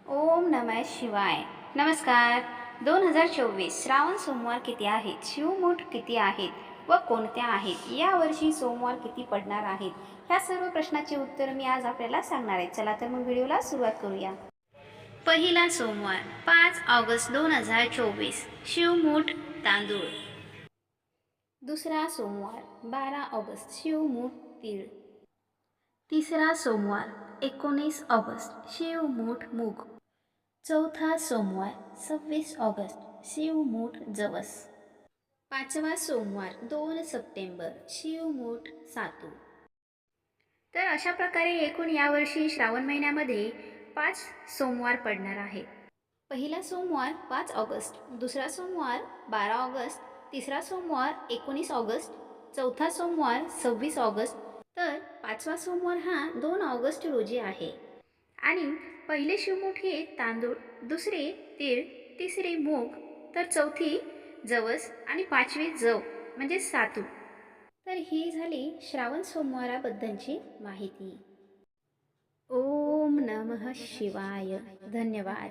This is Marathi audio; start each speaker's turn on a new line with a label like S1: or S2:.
S1: ओम नमः शिवाय. नमस्कार. 2024 श्रावण सोमवार किती आहेत, शिवमुठ किती आहेत व कोणत्या आहेत, यावर्षी सोमवार किती पडणार आहेत, ह्या सर्व प्रश्नाची उत्तर मी आज आपल्याला सांगणार आहे. चला तर मग व्हिडिओला सुरुवात करूया. पहिला सोमवार 5 ऑगस्ट 2024 शिवमुठ तांदूळ. दुसरा सोमवार 12 ऑगस्ट शिवमुठ तीळ. तिसरा सोमवार 19 ऑगस्ट शिवमुठ मूग. चौथा सोमवार 26 ऑगस्ट शिवमुठ जवस. पाचवा सोमवार 2 सप्टेंबर शिवमुठ सातू. तर अशा प्रकारे एकूण यावर्षी श्रावण महिन्यामध्ये 5 सोमवार पडणार आहेत. पहिला सोमवार 5 ऑगस्ट, दुसरा सोमवार 12 ऑगस्ट, तिसरा सोमवार 19 ऑगस्ट, चौथा सोमवार 26 ऑगस्ट, तर पाचवा सोमवार हा 2 ऑगस्ट रोजी आहे. आणि पहिले शिवमुठ हे तांदूळ, दुसरे तीळ, तिसरे मूग, तर चौथी जवस आणि पाचवी जव म्हणजे सातू. तर ही झाली श्रावण सोमवाराबद्दलची माहिती. ओम नमः शिवाय. धन्यवाद.